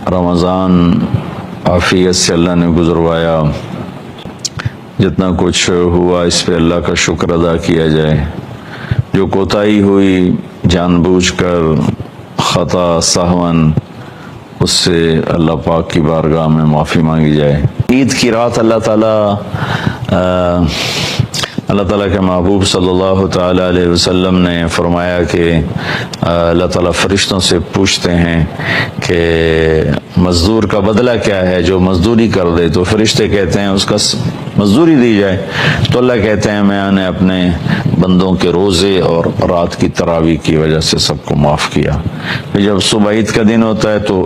رمضان عافیت سے اللہ نے گزروایا، جتنا کچھ ہوا اس پہ اللہ کا شکر ادا کیا جائے، جو کوتاہی ہوئی جان بوجھ کر خطا سہون اس سے اللہ پاک کی بارگاہ میں معافی مانگی جائے۔ عید کی رات اللہ تعالیٰ کے محبوب صلی اللہ تعالیٰ علیہ وسلم نے فرمایا کہ اللہ تعالیٰ فرشتوں سے پوچھتے ہیں کہ مزدور کا بدلہ کیا ہے، جو مزدوری کر دے تو فرشتے کہتے ہیں اس کا مزدوری دی جائے، تو اللہ کہتے ہیں میں نے اپنے بندوں کے روزے اور رات کی تراویح کی وجہ سے سب کو معاف کیا۔ پھر جب صبح عید کا دن ہوتا ہے تو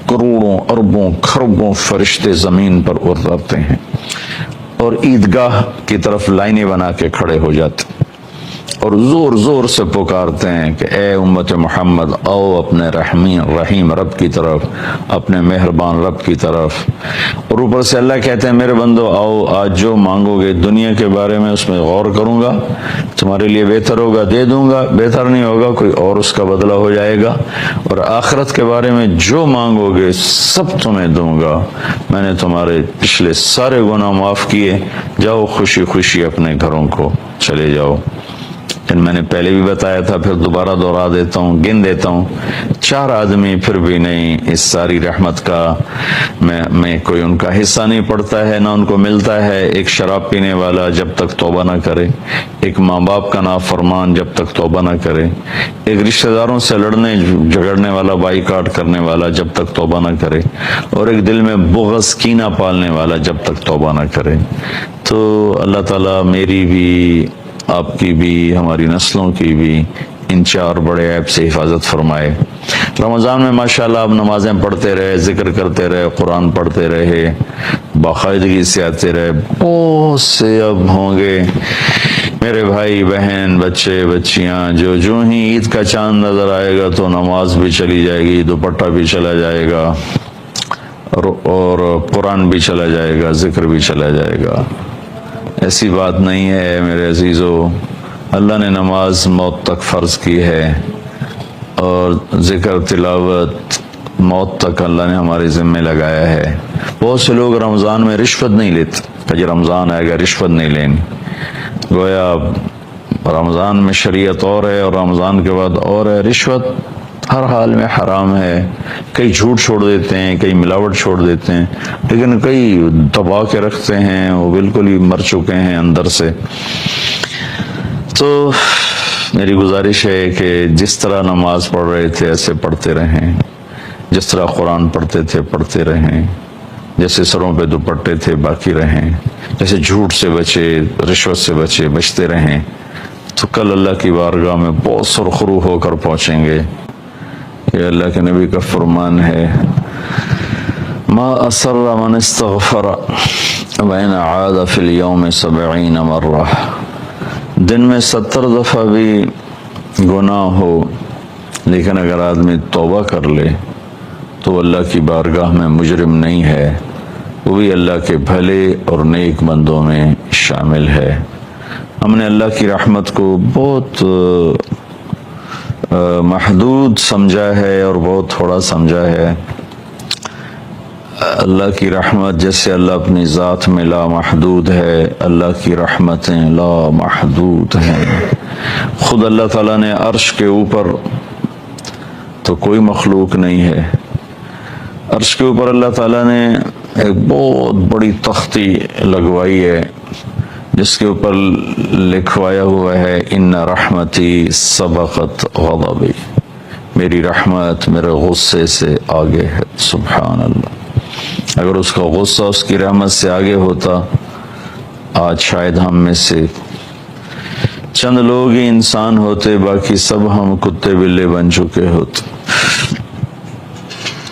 کروڑوں اربوں کھربوں فرشتے زمین پر اترتے ہیں اور عیدگاہ کی طرف لائنیں بنا کے کھڑے ہو جاتے اور زور زور سے پکارتے ہیں کہ اے امت محمد آؤ اپنے رحیم رب کی طرف، اپنے مہربان رب کی طرف۔ اور اوپر سے اللہ کہتے ہیں میرے بندو آؤ، آج جو مانگو گے دنیا کے بارے میں اس میں غور کروں گا، تمہارے لیے بہتر ہوگا دے دوں گا، بہتر نہیں ہوگا کوئی اور اس کا بدلہ ہو جائے گا، اور آخرت کے بارے میں جو مانگو گے سب تمہیں دوں گا، میں نے تمہارے پچھلے سارے گناہ معاف کیے، جاؤ خوشی خوشی اپنے گھروں کو چلے جاؤ۔ میں نے پہلے بھی بتایا تھا، پھر دوبارہ دہرا دیتا ہوں، گن دیتا ہوں، 4 آدمی پھر بھی نہیں اس ساری رحمت کا میں کوئی ان کا حصہ نہیں پڑتا ہے، نہ ان کو ملتا ہے۔ ایک شراب پینے والا جب تک توبہ نہ کرے، ایک ماں باپ کا نافرمان جب تک توبہ نہ کرے، ایک رشتہ داروں سے لڑنے جھگڑنے والا بائی کاٹ کرنے والا جب تک توبہ نہ کرے، اور ایک دل میں بغض کینہ پالنے والا جب تک توبہ نہ کرے۔ تو اللہ تعالیٰ میری بھی، آپ کی بھی، ہماری نسلوں کی بھی ان 4 بڑے عیب سے حفاظت فرمائے۔ رمضان میں ماشاءاللہ آپ نمازیں پڑھتے رہے، ذکر کرتے رہے، قرآن پڑھتے رہے، باقاعدگی سے آتے رہے۔ بہت سے اب ہوں گے میرے بھائی بہن بچے بچیاں جو ہی عید کا چاند نظر آئے گا تو نماز بھی چلی جائے گی، دوپٹہ بھی چلا جائے گا، اور قرآن بھی چلا جائے گا، ذکر بھی چلا جائے گا۔ ایسی بات نہیں ہے میرے عزیزو، اللہ نے نماز موت تک فرض کی ہے، اور ذکر تلاوت موت تک اللہ نے ہمارے ذمے لگایا ہے۔ بہت سے لوگ رمضان میں رشوت نہیں لیتے کہ جی رمضان آئے گا رشوت نہیں لینی، گویا رمضان میں شریعت اور ہے اور رمضان کے بعد اور ہے۔ رشوت ہر حال میں حرام ہے، کئی جھوٹ چھوڑ دیتے ہیں، کئی ملاوٹ چھوڑ دیتے ہیں، لیکن کئی دبا کے رکھتے ہیں، وہ بالکل ہی مر چکے ہیں اندر سے۔ تو میری گزارش ہے کہ جس طرح نماز پڑھ رہے تھے ایسے پڑھتے رہیں، جس طرح قرآن پڑھتے تھے پڑھتے رہیں، جیسے سروں پہ دوپٹے تھے باقی رہیں، جیسے جھوٹ سے بچے، رشوت سے بچتے رہیں، تو کل اللہ کی بارگاہ میں بہت سرخرو ہو کر پہنچیں گے۔ یہ اللہ کے نبی کا فرمان ہے، ما اسر من استغفر وان عاد فی اليوم 70 مرہ، دن میں 70 دفعہ بھی گناہ ہو لیکن اگر آدمی توبہ کر لے تو اللہ کی بارگاہ میں مجرم نہیں ہے، وہ بھی اللہ کے بھلے اور نیک بندوں میں شامل ہے۔ ہم نے اللہ کی رحمت کو بہت محدود سمجھا ہے اور بہت تھوڑا سمجھا ہے۔ اللہ کی رحمت جیسے اللہ اپنی ذات میں لا محدود ہے، اللہ کی رحمتیں لا محدود ہیں۔ خود اللہ تعالیٰ نے عرش کے اوپر تو کوئی مخلوق نہیں ہے، عرش کے اوپر اللہ تعالیٰ نے ایک بہت بڑی تختی لگوائی ہے جس کے اوپر لکھوایا ہوا ہے ان رحمتی سبقت غضبی، میری رحمت میرے غصے سے آگے ہے۔ سبحان اللہ، اگر اس کا غصہ اس کی رحمت سے آگے ہوتا آج شاید ہم میں سے چند لوگ ہی انسان ہوتے، باقی سب ہم کتے بلے بن چکے ہوتے۔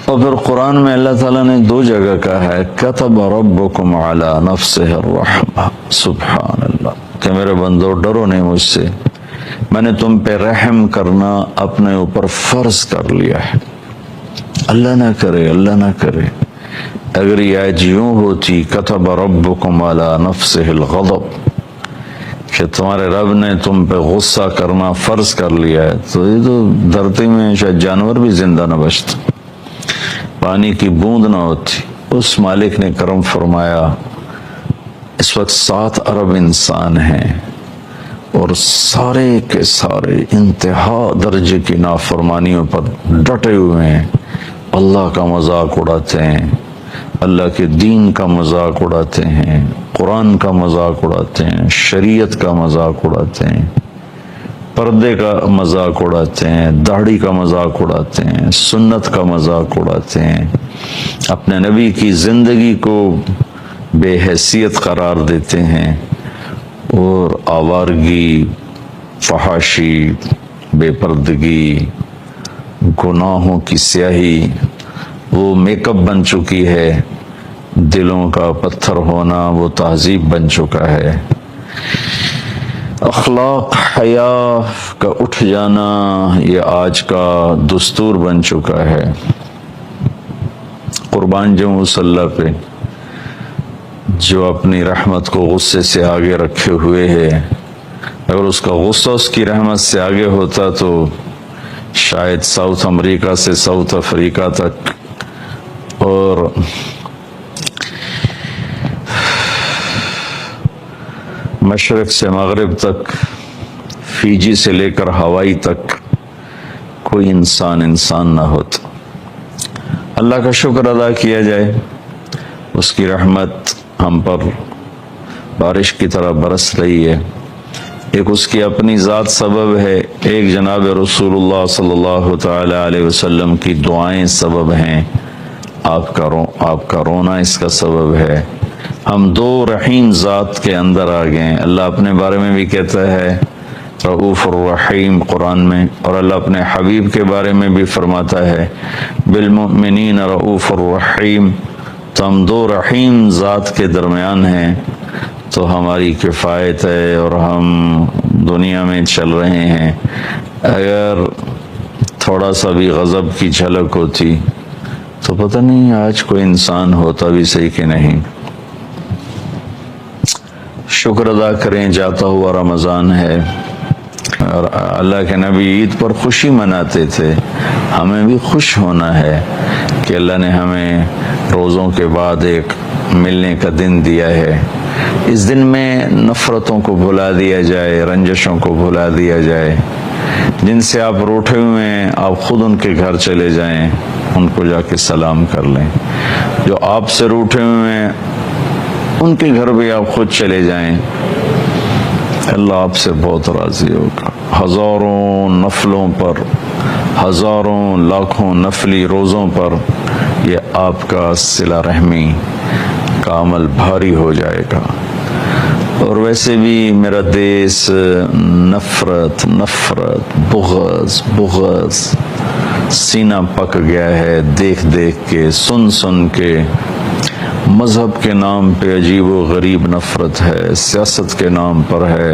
اور پھر قرآن میں اللہ تعالیٰ نے 2 جگہ کہا ہے کتب ربکم علی نفسہ الرحمہ، سبحان اللہ، کہ میرے بندو ڈرو نہیں مجھ سے، میں نے تم پہ رحم کرنا اپنے اوپر فرض کر لیا ہے۔ اللہ نہ کرے، اللہ نہ کرے اگر یہ آیت یوں ہوتی کتب ربکم علی نفسہ الغضب، کہ تمہارے رب نے تم پہ غصہ کرنا فرض کر لیا ہے، تو یہ تو دھرتی میں شاید جانور بھی زندہ نہ بچتا۔ پانی کی بوند نہ ہوتی، اس مالک نے کرم فرمایا اس وقت 7 ارب انسان ہیں اور سارے کے سارے انتہا درجے کی نافرمانیوں پر ڈٹے ہوئے ہیں، اللہ کا مذاق اڑاتے ہیں، اللہ کے دین کا مذاق اڑاتے ہیں، قرآن کا مذاق اڑاتے ہیں، شریعت کا مذاق اڑاتے ہیں، پردے کا مذاق اڑاتے ہیں، داڑھی کا مذاق اڑاتے ہیں، سنت کا مذاق اڑاتے ہیں، اپنے نبی کی زندگی کو بے حیثیت قرار دیتے ہیں، اور آوارگی، فحاشی، بے پردگی، گناہوں کی سیاہی وہ میک اپ بن چکی ہے، دلوں کا پتھر ہونا وہ تہذیب بن چکا ہے، اخلاق حیا کا اٹھ جانا یہ آج کا دستور بن چکا ہے۔ قربان جاؤں اس اللہ پہ جو اپنی رحمت کو غصے سے آگے رکھے ہوئے ہے، اگر اس کا غصہ اس کی رحمت سے آگے ہوتا تو شاید ساؤتھ امریکہ سے ساؤتھ افریقہ تک اور مشرق سے مغرب تک، فیجی سے لے کر ہوائی تک کوئی انسان نہ ہوتا۔ اللہ کا شکر ادا کیا جائے، اس کی رحمت ہم پر بارش کی طرح برس رہی ہے۔ ایک اس کی اپنی ذات سبب ہے، ایک جناب رسول اللہ صلی اللہ تعالی علیہ وسلم کی دعائیں سبب ہیں، آپ کا رونا اس کا سبب ہے۔ ہم دو رحیم ذات کے اندر آ گئے ہیں۔ اللہ اپنے بارے میں بھی کہتا ہے رؤوف الرحیم قرآن میں، اور اللہ اپنے حبیب کے بارے میں بھی فرماتا ہے بالمؤمنین رؤوف الرحیم۔ تو ہم دو رحیم ذات کے درمیان ہیں، تو ہماری کفایت ہے، اور ہم دنیا میں چل رہے ہیں۔ اگر تھوڑا سا بھی غضب کی جھلک ہوتی تو پتہ نہیں آج کوئی انسان ہوتا بھی صحیح کہ نہیں۔ شکر ادا کریں، جاتا ہوا رمضان ہے، اور اللہ کے نبی عید پر خوشی مناتے تھے، ہمیں بھی خوش ہونا ہے کہ اللہ نے ہمیں روزوں کے بعد ایک ملنے کا دن دیا ہے۔ اس دن میں نفرتوں کو بھلا دیا جائے، رنجشوں کو بھلا دیا جائے۔ جن سے آپ روٹھے ہوئے ہیں آپ خود ان کے گھر چلے جائیں، ان کو جا کے سلام کر لیں۔ جو آپ سے روٹھے ہوئے ہیں ان کے گھر بھی آپ خود چلے جائیں، اللہ آپ سے بہت راضی ہوگا۔ ہزاروں نفلوں پر، ہزاروں لاکھوں نفلی روزوں پر یہ آپ کا صلہ رحمی کا عمل بھاری ہو جائے گا۔ اور ویسے بھی میرا دیس نفرت بغض سینہ پک گیا ہے، دیکھ کے، سن کے۔ مذہب کے نام پہ عجیب و غریب نفرت ہے، سیاست کے نام پر ہے،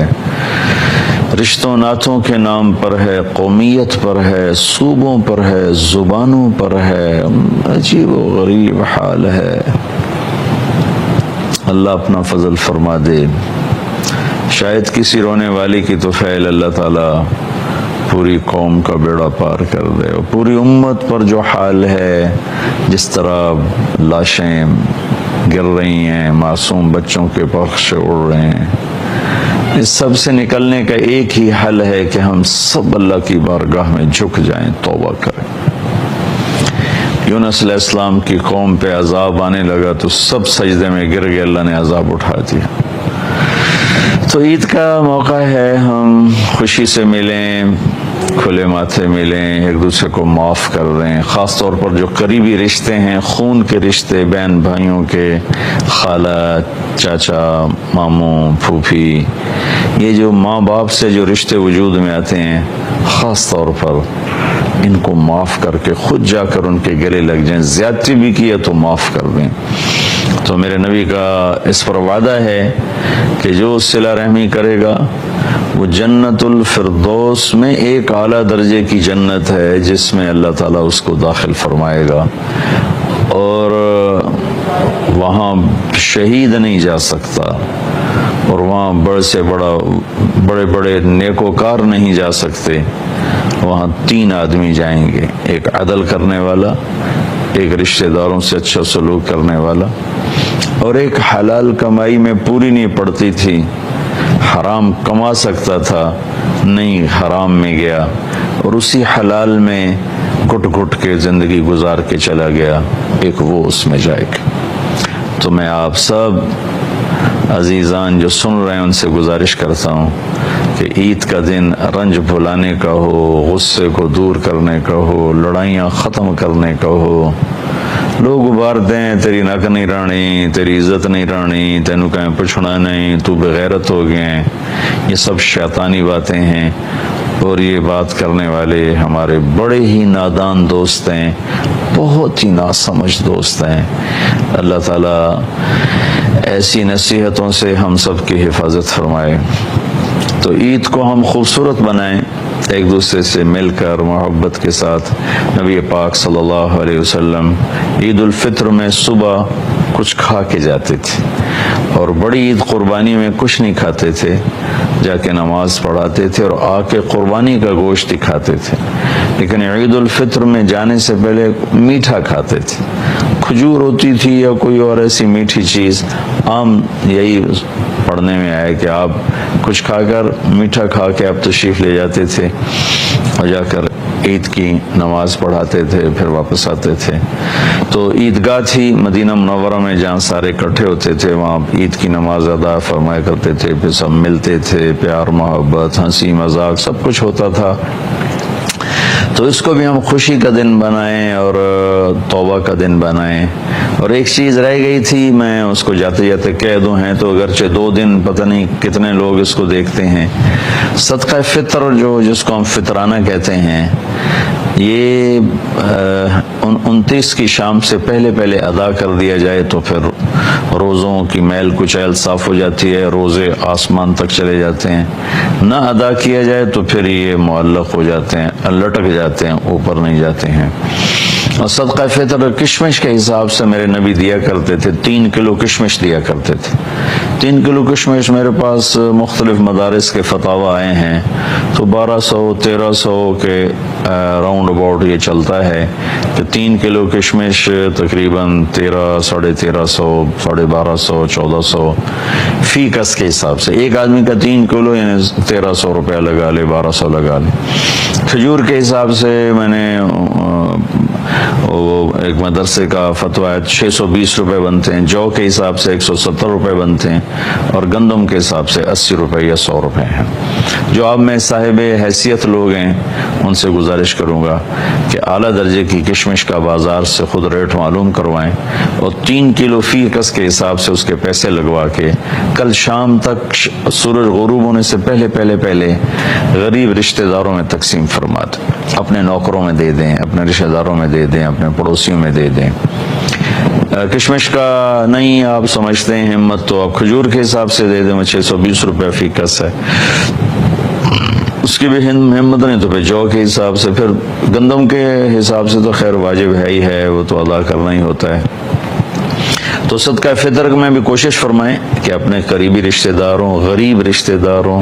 رشتوں ناتوں کے نام پر ہے، قومیت پر ہے، صوبوں پر ہے، زبانوں پر ہے، عجیب و غریب حال ہے۔ اللہ اپنا فضل فرما دے، شاید کسی رونے والی کی تو فعل اللہ تعالیٰ پوری قوم کا بیڑا پار کر دے، اور پوری امت پر جو حال ہے، جس طرح لاشیں گر رہی ہیں، معصوم بچوں کے پخش اڑ رہے ہیں، اس سب سے نکلنے کا ایک ہی حل ہے کہ ہم سب اللہ کی بارگاہ میں جھک جائیں، توبہ کریں۔ یونس علیہ السلام کی قوم پہ عذاب آنے لگا تو سب سجدے میں گر گئے، اللہ نے عذاب اٹھا دیا۔ تو عید کا موقع ہے، ہم خوشی سے ملیں، کھلے ماتھے ملیں، ایک دوسرے کو معاف کر دیں۔ خاص طور پر جو قریبی رشتے ہیں، خون کے رشتے، بہن بھائیوں کے، خالہ، چاچا، ماموں، پھوپھی، یہ جو ماں باپ سے جو رشتے وجود میں آتے ہیں، خاص طور پر ان کو معاف کر کے خود جا کر ان کے گلے لگ جائیں۔ زیادتی بھی کی ہے تو معاف کر دیں۔ تو میرے نبی کا اس پر وعدہ ہے کہ جو صلہ رحمی کرے گا وہ جنت الفردوس میں ایک اعلیٰ درجے کی جنت ہے، جس میں اللہ تعالیٰ اس کو داخل فرمائے گا، اور وہاں شہید نہیں جا سکتا، اور وہاں بڑے بڑے نیکوکار نہیں جا سکتے۔ وہاں 3 آدمی جائیں گے، ایک عدل کرنے والا، ایک رشتہ داروں سے اچھا سلوک کرنے والا، اور ایک حلال کمائی میں پوری نہیں پڑتی تھی، حرام کما سکتا تھا، نہیں حرام میں گیا اور اسی حلال میں گھٹ گھٹ کے زندگی گزار کے چلا گیا، ایک وہ اس میں جائے گا۔ تو میں آپ سب عزیزان جو سن رہے ہیں ان سے گزارش کرتا ہوں کہ عید کا دن رنج بھلانے کا ہو، غصے کو دور کرنے کا ہو، لڑائیاں ختم کرنے کا ہو۔ لوگ ابھارتے ہیں تیری نک نہیں رانی، تیری عزت نہیں رانی، تینوں کہیں پچھڑا نہیں، تو بغیرت ہو گئے، یہ سب شیطانی باتیں ہیں، اور یہ بات کرنے والے ہمارے بڑے ہی نادان دوست ہیں، بہت ہی ناسمجھ دوست ہیں۔ اللہ تعالیٰ ایسی نصیحتوں سے ہم سب کی حفاظت فرمائے۔ تو عید کو ہم خوبصورت بنائیں، ایک دوسرے سے مل کر محبت کے ساتھ۔ نبی پاک صلی اللہ علیہ وسلم عید الفطر میں صبح کچھ کھا کے جاتے تھے، اور بڑی عید قربانی میں کچھ نہیں کھاتے تھے، جا کے نماز پڑھاتے تھے اور آ کے قربانی کا گوشت کھاتے تھے، لیکن عید الفطر میں جانے سے پہلے میٹھا کھاتے تھے، کھجور ہوتی تھی یا کوئی اور ایسی میٹھی چیز۔ عام یہی پڑھنے میں آیا کہ آپ کچھ کھا کر، میٹھا کھا کے آپ تشریف لے جاتے تھے اور جا کر عید کی نماز پڑھاتے تھے، پھر واپس آتے تھے۔ تو عیدگاہ تھی مدینہ منورہ میں جہاں سارے اکٹھے ہوتے تھے، وہاں عید کی نماز ادا فرمایا کرتے تھے، پھر سب ملتے تھے، پیار محبت ہنسی مذاق سب کچھ ہوتا تھا۔ تو اس کو بھی ہم خوشی کا دن بنائیں اور توبہ کا دن بنائیں۔ اور ایک چیز رہ گئی تھی، میں اس کو جاتے جاتے کہہ دوں، ہیں تو اگرچہ 2 دن پتہ نہیں کتنے لوگ اس کو دیکھتے ہیں، صدقہ فطر جس کو ہم فطرانہ کہتے ہیں، یہ 29 کی شام سے پہلے ادا کر دیا جائے تو پھر روزوں کی میل کچیل صاف ہو جاتی ہے، روزے آسمان تک چلے جاتے ہیں۔ نہ ادا کیا جائے تو پھر یہ معلق ہو جاتے ہیں، لٹک جاتے ہیں، اوپر نہیں جاتے ہیں۔ اور صدقہ فطر کشمش کے حساب سے میرے نبی دیا کرتے تھے، 3 کلو کشمش دیا کرتے تھے۔ 3 کلو کشمش میرے پاس مختلف مدارس کے فتاوی آئے ہیں، تو 1200-1300 کے راؤنڈ اباؤٹ یہ چلتا ہے کہ 3 کلو کشمش تقریباً 1300-1350, 1250, 1400 فی کس کے حساب سے۔ ایک آدمی کا 3 کلو یعنی 1300 روپیہ لگا لے، 1200 لگا لے۔ کھجور کے حساب سے میں نے وہ ایک مدرسے کا فتویٰ ہے، 620 روپے بنتے ہیں، جو کے حساب سے 170 روپے بنتے ہیں، اور گندم کے حساب سے 80 روپے یا 100 روپے ہیں۔ جو آپ میں صاحب حیثیت لوگ ہیں ان سے گزارش کروں گا کہ اعلیٰ درجے کی کشمش کا بازار سے خود ریٹ معلوم کروائیں، اور 3 کلو فی کس کے حساب سے اس کے پیسے لگوا کے کل شام تک سورج غروب ہونے سے پہلے غریب رشتہ داروں میں تقسیم فرما دیں، اپنے نوکروں میں دے دیں، اپنے رشتہ داروں میں دے دیں، اپنے پڑوسیوں میں دے دیں۔ کشمش کا نہیں آپ سمجھتے ہیں ہمت تو آپ کھجور کے حساب سے دے دیں، 620 روپے فی کس ہے، اس کی بھی ہمت نہیں تو پھر جو کے حساب سے، پھر گندم کے حساب سے تو خیر واجب ہے ہی ہے، وہ تو ادا کرنا ہی ہوتا ہے۔ تو صدقہ فطر میں بھی کوشش فرمائیں کہ اپنے قریبی رشتہ داروں، غریب رشتہ داروں،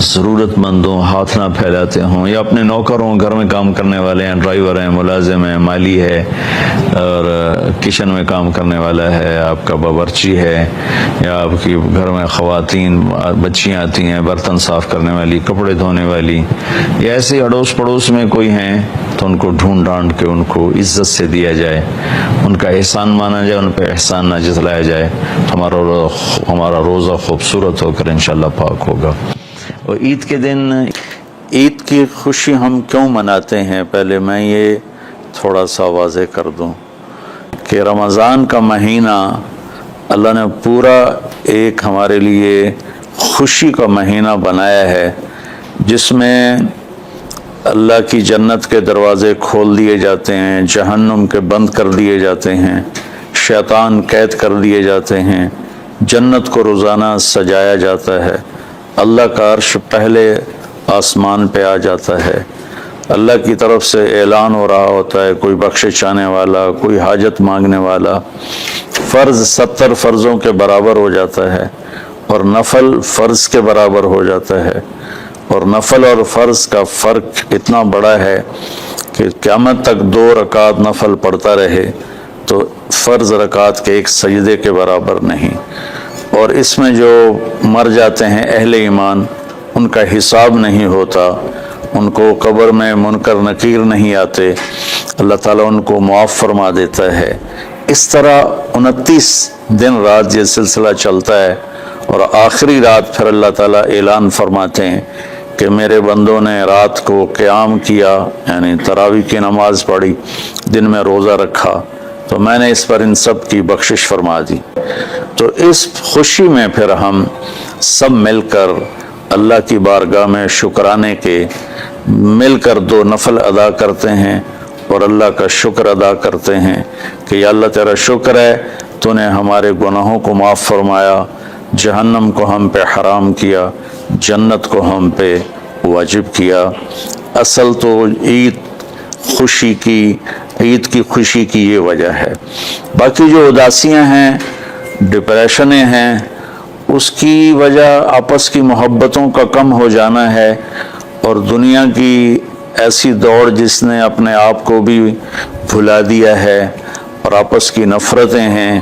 ضرورت مندوں ہاتھ نہ پھیلاتے ہوں، یا اپنے نوکروں، گھر میں کام کرنے والے ہیں، ڈرائیور ہیں، ملازم ہیں، مالی ہے، اور کچن میں کام کرنے والا ہے، آپ کا باورچی ہے، یا آپ کی گھر میں خواتین بچیاں آتی ہیں برتن صاف کرنے والی، کپڑے دھونے والی، یا ایسے اڑوس پڑوس میں کوئی ہیں تو ان کو ڈھونڈ ڈانڈ کے ان کو عزت سے دیا جائے، ان کا احسان مانا جائے، ان پہ احسان نہ جتلایا جائے، تو ہمارا روزہ خوبصورت ہو کر انشاءاللہ پاک ہوگا۔ اور عید کے دن عید کی خوشی ہم کیوں مناتے ہیں، پہلے میں یہ تھوڑا سا واضح کر دوں کہ رمضان کا مہینہ اللہ نے پورا ایک ہمارے لیے خوشی کا مہینہ بنایا ہے، جس میں اللہ کی جنت کے دروازے کھول دیے جاتے ہیں، جہنم کے بند کر دیے جاتے ہیں، شیطان قید کر دیے جاتے ہیں، جنت کو روزانہ سجایا جاتا ہے، اللہ کا عرش پہلے آسمان پہ آ جاتا ہے، اللہ کی طرف سے اعلان ہو رہا ہوتا ہے، کوئی بخشش چاہنے والا، کوئی حاجت مانگنے والا، فرض 70 فرضوں کے برابر ہو جاتا ہے، اور نفل فرض کے برابر ہو جاتا ہے، اور نفل اور فرض کا فرق اتنا بڑا ہے کہ قیامت تک 2 رکعت نفل پڑھتا رہے تو فرض رکعت کے ایک سجدے کے برابر نہیں، اور اس میں جو مر جاتے ہیں اہل ایمان ان کا حساب نہیں ہوتا، ان کو قبر میں منکر نکیر نہیں آتے، اللہ تعالیٰ ان کو معاف فرما دیتا ہے۔ اس طرح 29 دن رات یہ سلسلہ چلتا ہے، اور آخری رات پھر اللہ تعالیٰ اعلان فرماتے ہیں کہ میرے بندوں نے رات کو قیام کیا، یعنی تراویح کی نماز پڑھی، دن میں روزہ رکھا، تو میں نے اس پر ان سب کی بخشش فرما دی۔ تو اس خوشی میں پھر ہم سب مل کر اللہ کی بارگاہ میں شکرانے کے مل کر 2 نفل ادا کرتے ہیں اور اللہ کا شکر ادا کرتے ہیں کہ یا اللہ تیرا شکر ہے تو نے ہمارے گناہوں کو معاف فرمایا، جہنم کو ہم پہ حرام کیا، جنت کو ہم پہ واجب کیا۔ اصل تو عید کی خوشی کی یہ وجہ ہے۔ باقی جو اداسیاں ہیں، ڈپریشنیں ہیں، اس کی وجہ آپس کی محبتوں کا کم ہو جانا ہے، اور دنیا کی ایسی دوڑ جس نے اپنے آپ کو بھی بھلا دیا ہے، اور آپس کی نفرتیں ہیں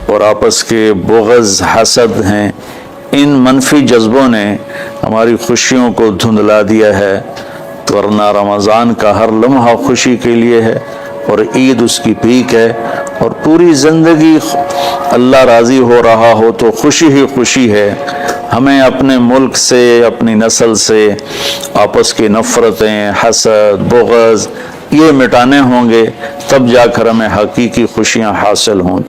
اور آپس کے بغض حسد ہیں، ان منفی جذبوں نے ہماری خوشیوں کو دھندلا دیا ہے، ورنہ رمضان کا ہر لمحہ خوشی کے لیے ہے، اور عید اس کی پیک ہے، اور پوری زندگی اللہ راضی ہو رہا ہو تو خوشی ہی خوشی ہے۔ ہمیں اپنے ملک سے، اپنی نسل سے آپس کی نفرتیں، حسد، بغض یہ مٹانے ہوں گے، تب جا کر ہمیں حقیقی خوشیاں حاصل ہوں۔